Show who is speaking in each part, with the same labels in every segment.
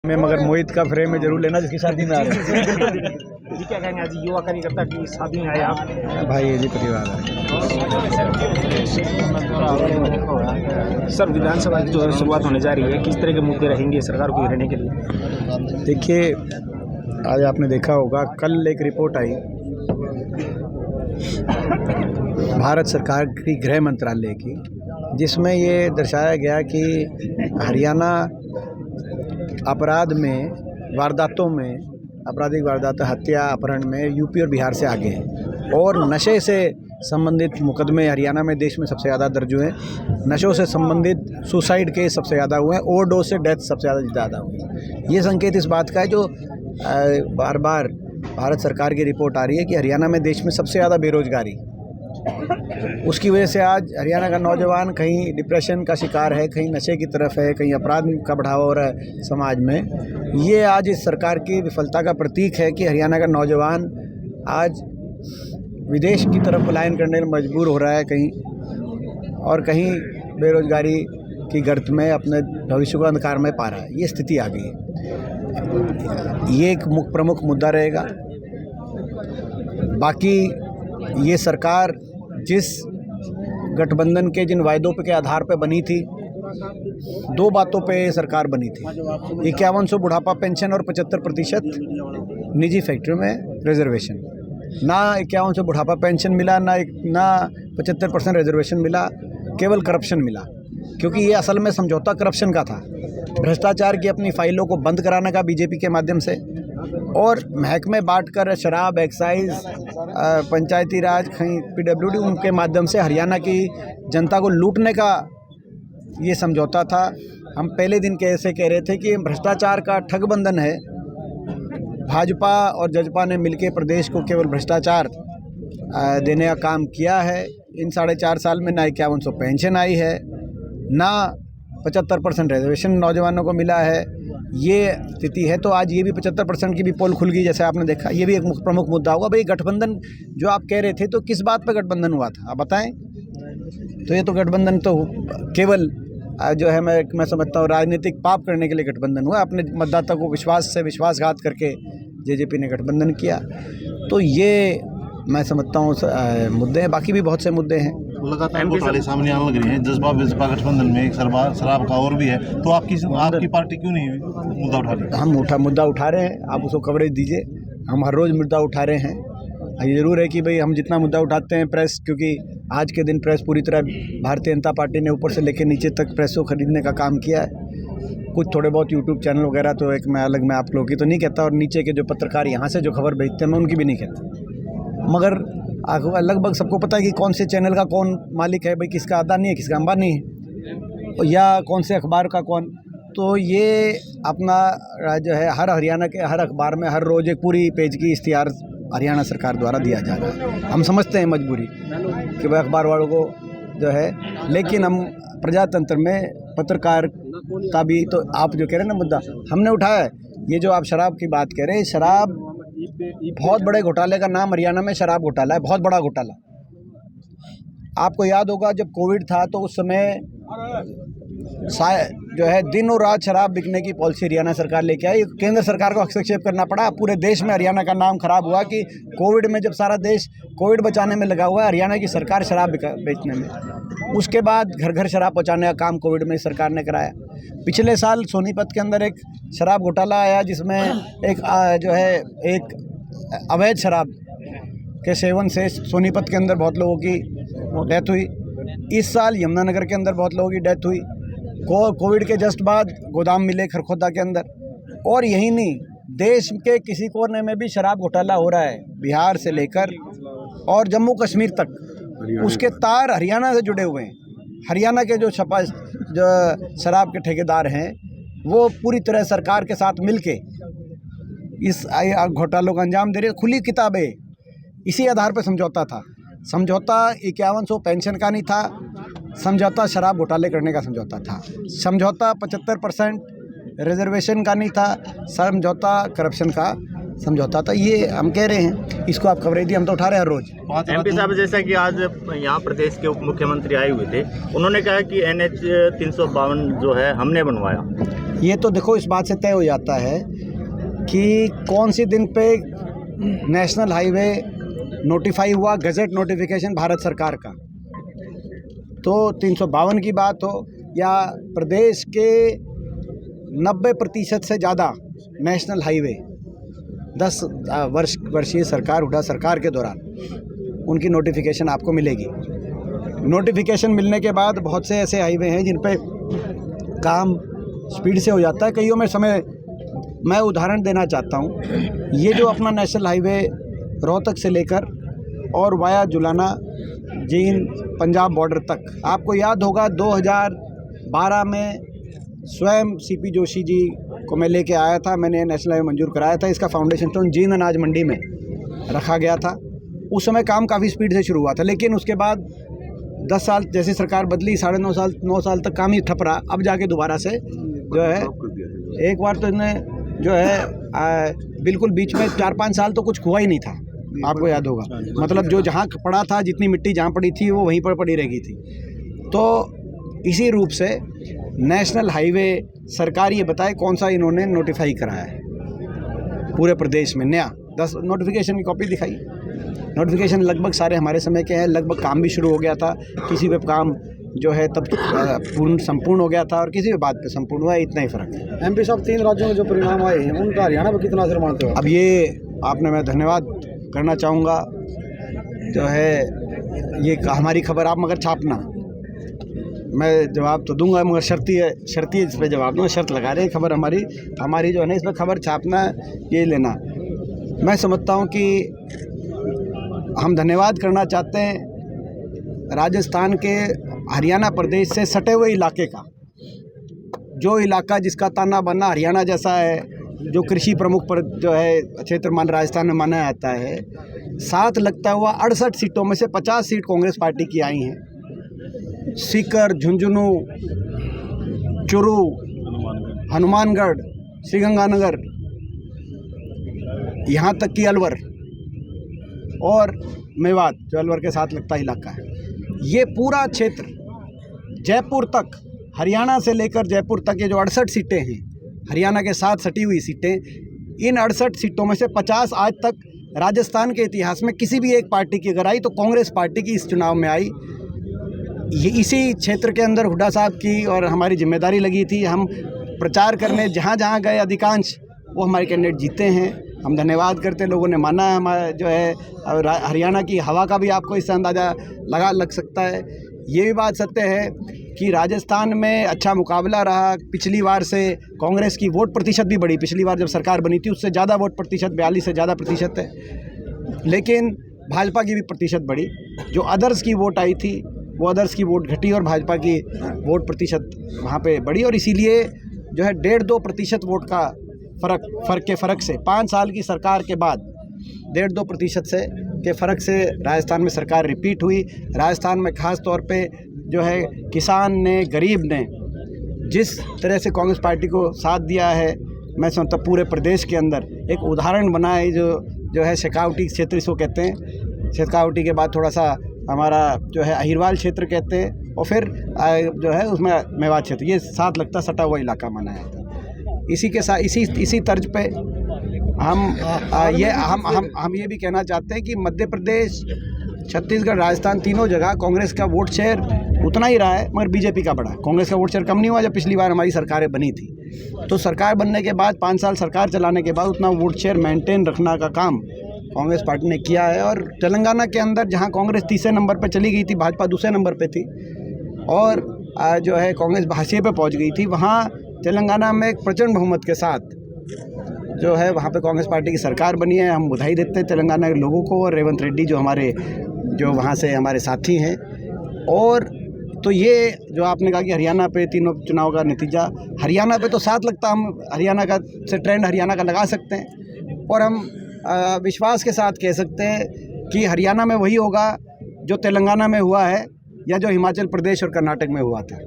Speaker 1: में मगर मोहित का फ्रेम में जरूर लेना जिसकी शादी में आ रहे हैं।
Speaker 2: जी क्या कहेंगे आज युवा कार्यकर्ता की शादी में आए आप?
Speaker 1: भाई ये जी परिवार है।
Speaker 2: सर विधानसभा की जो है शुरुआत होने जा रही है, किस तरह के मुद्दे रहेंगे सरकार को घेरने के लिए?
Speaker 1: देखिए आज आपने देखा होगा कल एक रिपोर्ट आई भारत सरकार की गृह मंत्रालय की, जिसमें ये दर्शाया गया कि हरियाणा अपराध में वारदातों में आपराधिक वारदात हत्या अपहरण में यूपी और बिहार से आगे हैं और नशे से संबंधित मुकदमे हरियाणा में देश में सबसे ज़्यादा दर्ज हुए हैं। नशों से संबंधित सुसाइड केस सबसे ज़्यादा हुए हैं, ओवरडोज से डेथ सबसे ज़्यादा हुई है। ये संकेत इस बात का है जो बार बार भारत सरकार की रिपोर्ट आ रही है कि हरियाणा में देश में सबसे ज़्यादा बेरोजगारी, उसकी वजह से आज हरियाणा का नौजवान कहीं डिप्रेशन का शिकार है, कहीं नशे की तरफ है, कहीं अपराध का बढ़ावा हो रहा है समाज में। ये आज इस सरकार की विफलता का प्रतीक है कि हरियाणा का नौजवान आज विदेश की तरफ पलायन करने में मजबूर हो रहा है कहीं, और कहीं बेरोजगारी की गर्त में अपने भविष्य को अंधकार में पा रहा है। ये स्थिति आ गई है। ये एक प्रमुख मुद्दा रहेगा। बाकी ये सरकार जिस गठबंधन के जिन वायदों के आधार पर बनी थी, दो बातों पे सरकार बनी थी, 5100 बुढ़ापा पेंशन और 75% निजी फैक्ट्री में रिजर्वेशन। ना 5100 बुढ़ापा पेंशन मिला, ना 75% रिजर्वेशन मिला, केवल करप्शन मिला। क्योंकि ये असल में समझौता करप्शन का था, भ्रष्टाचार की अपनी फाइलों को बंद कराने का बीजेपी के माध्यम से, और महकमे बांटकर शराब, एक्साइज, पंचायती राज, कहीं पीडब्ल्यूडी, उनके माध्यम से हरियाणा की जनता को लूटने का ये समझौता था। हम पहले दिन कैसे कह रहे थे कि भ्रष्टाचार का ठगबंधन है। भाजपा और जजपा ने मिलकर प्रदेश को केवल भ्रष्टाचार देने का काम किया है। इन 4.5 साल में ना 5100 पेंशन आई है, ना 75% रिजर्वेशन नौजवानों को मिला है। ये स्थिति है। तो आज ये भी 75% की भी पोल खुल गई, जैसे आपने देखा। ये भी एक प्रमुख मुद्दा होगा। भाई गठबंधन जो आप कह रहे थे, तो किस बात पर गठबंधन हुआ था आप बताएं। तो ये तो गठबंधन तो केवल जो है मैं समझता हूँ राजनीतिक पाप करने के लिए गठबंधन हुआ। अपने मतदाता को विश्वास से विश्वासघात करके जेजेपी ने गठबंधन किया। तो ये मैं समझता हूँ मुद्दे हैं। बाकी भी बहुत से मुद्दे हैं।
Speaker 3: लगातार घोटाले सामने आने लग रहे हैं। जज्बा विजपा गठबंधन में एक शराब का और भी है, तो आपकी पार्टी क्यों नहीं मुद्दा उठा रही? हम
Speaker 1: मुद्दा उठा रहे हैं। आप उसको कवरेज दीजिए। हम हर रोज़ मुद्दा उठा रहे हैं। ये ज़रूर है कि भाई हम जितना मुद्दा उठाते हैं, प्रेस, क्योंकि आज के दिन प्रेस पूरी तरह भारतीय जनता पार्टी ने ऊपर से लेकर नीचे तक प्रेस को खरीदने का काम किया है। कुछ थोड़े बहुत यूट्यूब चैनल वगैरह तो एक मैं अलग आप लोगों की तो नहीं कहता, और नीचे के जो पत्रकार यहाँ से जो खबर भेजते हैं मैं उनकी भी नहीं कहता। मगर लगभग सबको पता है कि कौन से चैनल का कौन मालिक है, भाई किसका अदानी है, किसका अंबानी है, या कौन से अखबार का कौन। तो ये अपना जो है हर हरियाणा के हर अखबार में हर रोज़ एक पूरी पेज की इश्तिहार हरियाणा सरकार द्वारा दिया जा रहा है। हम समझते हैं मजबूरी कि भाई अखबार वालों को जो है, लेकिन हम प्रजातंत्र में पत्रकार का भी, तो आप जो कह रहे हैं ना मुद्दा हमने उठाया है। ये जो आप शराब की बात कह रहे हैं, शराब बहुत बड़े घोटाले का नाम हरियाणा में शराब घोटाला है, बहुत बड़ा घोटाला। आपको याद होगा जब कोविड था तो उस समय जो है दिन और रात शराब बिकने की पॉलिसी हरियाणा सरकार लेके आई। केंद्र सरकार को हस्तक्षेप करना पड़ा। पूरे देश में हरियाणा का नाम खराब हुआ कि कोविड में जब सारा देश कोविड बचाने में लगा हुआ है, हरियाणा की सरकार शराब बेचने में। उसके बाद घर घर शराब पहुँचाने का काम कोविड में सरकार ने कराया। पिछले साल सोनीपत के अंदर एक शराब घोटाला आया, जिसमें एक अवैध शराब के सेवन से सोनीपत के अंदर बहुत लोगों की डेथ हुई। इस साल यमुनानगर के अंदर बहुत लोगों की डेथ हुई। कोविड के जस्ट बाद गोदाम मिले खरखोदा के अंदर। और यही नहीं, देश के किसी कोने में भी शराब घोटाला हो रहा है, बिहार से लेकर और जम्मू कश्मीर तक। उसके तार हरियाणा से जुड़े हुए हैं। हरियाणा के जो शराब के ठेकेदार हैं, वो पूरी तरह सरकार के साथ मिलके इस घोटालों का अंजाम दे रहे। खुली किताब है। इसी आधार पर समझौता था। समझौता 5100 पेंशन का नहीं था, समझौता शराब घोटाले करने का समझौता था। समझौता 75% रिजर्वेशन का नहीं था, समझौता करप्शन का समझौता था। ये हम कह रहे हैं, इसको आप कवरेज दी, हम तो उठा रहे हैं हर रोज़।
Speaker 4: एमपी साहब, जैसा कि आज यहाँ प्रदेश के उप मुख्यमंत्री आए हुए थे, उन्होंने कहा कि NH 352 जो है हमने बनवाया।
Speaker 1: ये तो देखो इस बात से तय हो जाता है कि कौन सी दिन पे नेशनल हाईवे नोटिफाई हुआ, गजट नोटिफिकेशन भारत सरकार का, तो 352 की बात हो या प्रदेश के 90% से ज़्यादा नेशनल हाईवे 10 वर्षीय सरकार, हुड्डा सरकार के दौरान उनकी नोटिफिकेशन आपको मिलेगी। नोटिफिकेशन मिलने के बाद बहुत से ऐसे हाईवे हैं जिन पे काम स्पीड से हो जाता है, कईयों में समय। मैं उदाहरण देना चाहता हूँ, ये जो अपना नेशनल हाईवे रोहतक से लेकर और वाया जुलाना जींद पंजाब बॉर्डर तक, आपको याद होगा 2012 में स्वयं सीपी जोशी जी को मैं लेके आया था, मैंने नेशनल हाईवे मंजूर कराया था। इसका फाउंडेशन स्टोन जींद अनाज मंडी में रखा गया था। उस समय काम काफ़ी स्पीड से शुरू हुआ था, लेकिन उसके बाद 10 साल जैसी सरकार बदली, 9.5 साल तक काम ही ठप रहा। अब जाके दोबारा से जो है एक बार तो इन्हें जो है बिल्कुल बीच में 4-5 साल तो कुछ हुआ ही नहीं था, आपको याद होगा। मतलब जो जहाँ पड़ा था, जितनी मिट्टी जहाँ पड़ी थी वो वहीं पर पड़ी रह गई थी। तो इसी रूप से नेशनल हाईवे सरकार ये बताए कौन सा इन्होंने नोटिफाई कराया है पूरे प्रदेश में नया। 10 नोटिफिकेशन की कॉपी दिखाई। नोटिफिकेशन लगभग सारे हमारे समय के हैं, लगभग काम भी शुरू हो गया था। किसी पे काम जो है तब संपूर्ण हो गया था और किसी भी बात पे संपूर्ण हुआ है, इतना ही फ़र्क है।
Speaker 5: एमपी साहब 3 राज्यों में जो परिणाम आए हैं उनका हरियाणा में कितना असर मानते हो?
Speaker 1: अब ये आपने, मैं धन्यवाद करना चाहूँगा, जो है ये हमारी खबर आप मगर छापना, मैं जवाब तो दूंगा मगर शर्ती इस पर जवाब दूँगा। शर्त लगा रहे हैं खबर हमारी जो है ना, इस पर खबर छापना, ये लेना। मैं समझता हूँ कि हम धन्यवाद करना चाहते हैं राजस्थान के हरियाणा प्रदेश से सटे हुए इलाके का, जो इलाका जिसका ताना बाना हरियाणा जैसा है, जो कृषि प्रमुख पर जो है क्षेत्र राजस्थान में माना जाता है। साथ लगता हुआ 68 सीटों में से 50 सीट कांग्रेस पार्टी की आई हैं। सीकर, झुंझुनू, चुरू, हनुमानगढ़, श्रीगंगानगर, यहाँ तक कि अलवर और मेवात, जो अलवर के साथ लगता इलाका है, ये पूरा क्षेत्र जयपुर तक, हरियाणा से लेकर जयपुर तक, ये जो 68 सीटें हैं हरियाणा के साथ सटी हुई सीटें, इन 68 सीटों में से 50 आज तक राजस्थान के इतिहास में किसी भी एक पार्टी की अगर आई तो कांग्रेस पार्टी की इस चुनाव में आई। ये इसी क्षेत्र के अंदर हुड्डा साहब की और हमारी जिम्मेदारी लगी थी। हम प्रचार करने जहाँ जहाँ गए अधिकांश वो हमारे कैंडिडेट जीते हैं। हम धन्यवाद करते, लोगों ने माना है। हमारा जो है हरियाणा की हवा का भी आपको इससे अंदाज़ा लग सकता है। ये भी बात सत्य है कि राजस्थान में अच्छा मुकाबला रहा। पिछली बार से कांग्रेस की वोट प्रतिशत भी बढ़ी। पिछली बार जब सरकार बनी थी उससे ज़्यादा वोट प्रतिशत, 42 से ज़्यादा प्रतिशत है। लेकिन भाजपा की भी प्रतिशत बढ़ी। जो अदर्स की वोट आई थी वो अदर्स की वोट घटी और भाजपा की वोट प्रतिशत वहाँ पे बढ़ी। और इसीलिए जो है 1.5-2% वोट का फ़र्क से 5 साल की सरकार के बाद 1.5-2% से के फ़र्क से राजस्थान में सरकार रिपीट हुई। राजस्थान में ख़ास तौर पे जो है किसान ने, गरीब ने जिस तरह से कांग्रेस पार्टी को साथ दिया है, मैं समझता पूरे प्रदेश के अंदर एक उदाहरण बना है। जो है शेखावटी क्षेत्र इसको कहते हैं। शेखावटी के बाद थोड़ा सा हमारा जो है अहिरवाल क्षेत्र कहते हैं और फिर जो है उसमें मेवात क्षेत्र, ये साथ लगता सटा हुआ इलाका माना जाता है। इसी के साथ इसी तर्ज पे हम ये भी कहना चाहते हैं कि मध्य प्रदेश, छत्तीसगढ़, राजस्थान, तीनों जगह कांग्रेस का वोट शेयर उतना ही रहा है मगर बीजेपी का बढ़ा। कांग्रेस का वोट शेयर कम नहीं हुआ। जब पिछली बार हमारी सरकारें बनी थी तो सरकार बनने के बाद 5 साल सरकार चलाने के बाद उतना वोट शेयर मेंटेन रखना का काम कांग्रेस पार्टी ने किया है। और तेलंगाना के अंदर जहां कांग्रेस तीसरे नंबर पर चली गई थी, भाजपा दूसरे नंबर पर थी और जो है कांग्रेस हाशिए पे पहुंच गई थी, वहाँ तेलंगाना में एक प्रचंड बहुमत के साथ जो है वहाँ पे कांग्रेस पार्टी की सरकार बनी है। हम बधाई देते हैं तेलंगाना के लोगों को और रेवंत रेड्डी जो वहाँ से हमारे साथी हैं। और तो ये जो आपने कहा कि हरियाणा पे तीनों चुनाव का नतीजा, हरियाणा पे तो साथ लगता, हम हरियाणा का से ट्रेंड हरियाणा का लगा सकते हैं और हम विश्वास के साथ कह सकते हैं कि हरियाणा में वही होगा जो तेलंगाना में हुआ है या जो हिमाचल प्रदेश और कर्नाटक में हुआ था,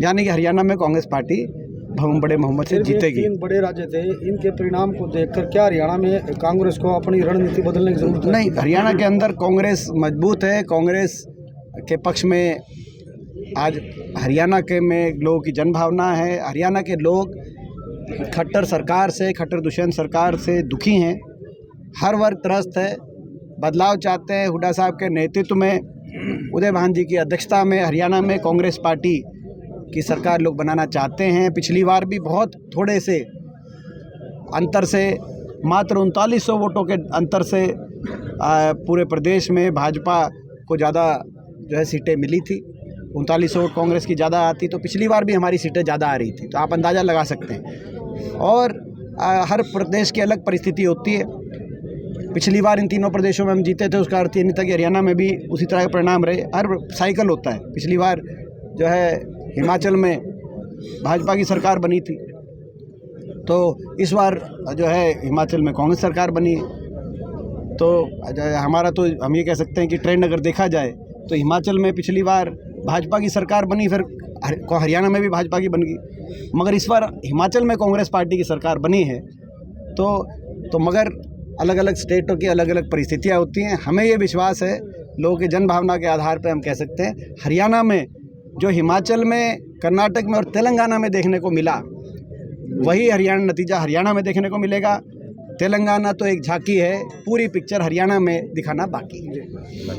Speaker 1: यानी कि हरियाणा में कांग्रेस पार्टी बड़े बहुमत से जीतेगी।
Speaker 5: 3 बड़े राज्य थे, इनके परिणाम को देखकर क्या हरियाणा में कांग्रेस को अपनी रणनीति बदलने की जरूरत है?
Speaker 1: नहीं, हरियाणा के अंदर कांग्रेस मजबूत है। कांग्रेस के पक्ष में आज हरियाणा के में लोगों की जनभावना है। हरियाणा के लोग खट्टर सरकार से, खट्टर दुष्यंत सरकार से दुखी हैं। हर वर्ग त्रस्त है, बदलाव चाहते हैं। हुड्डा साहब के नेतृत्व में, उदय भान जी की अध्यक्षता में हरियाणा में कांग्रेस पार्टी की सरकार लोग बनाना चाहते हैं। पिछली बार भी बहुत थोड़े से अंतर से, मात्र 3900 वोटों के अंतर से पूरे प्रदेश में भाजपा को ज़्यादा जो है सीटें मिली थी। 3900 वोट कांग्रेस की ज़्यादा आती तो पिछली बार भी हमारी सीटें ज़्यादा आ रही थी, तो आप अंदाज़ा लगा सकते हैं। और हर प्रदेश की अलग परिस्थिति होती है। पिछली बार इन तीनों प्रदेशों में हम जीते थे, उसका अर्थ ये नहीं था कि हरियाणा में भी उसी तरह के परिणाम रहे। हर साइकिल होता है। पिछली बार जो है हिमाचल में भाजपा की सरकार बनी थी, तो इस बार जो है हिमाचल में कांग्रेस सरकार बनी है। तो हमारा तो हम ये कह सकते हैं कि ट्रेंड अगर देखा जाए तो हिमाचल में पिछली बार भाजपा की सरकार बनी, फिर हरियाणा में भी भाजपा की बन गई, मगर इस बार हिमाचल में कांग्रेस पार्टी की सरकार बनी है। तो मगर अलग अलग स्टेटों की अलग अलग परिस्थितियाँ होती हैं। हमें ये विश्वास है, लोगों की जन भावना के आधार पर हम कह सकते हैं, हरियाणा में जो हिमाचल में, कर्नाटक में और तेलंगाना में देखने को मिला, वही नतीजा हरियाणा में देखने को मिलेगा। तेलंगाना तो एक झांकी है, पूरी पिक्चर हरियाणा में दिखाना बाकी है।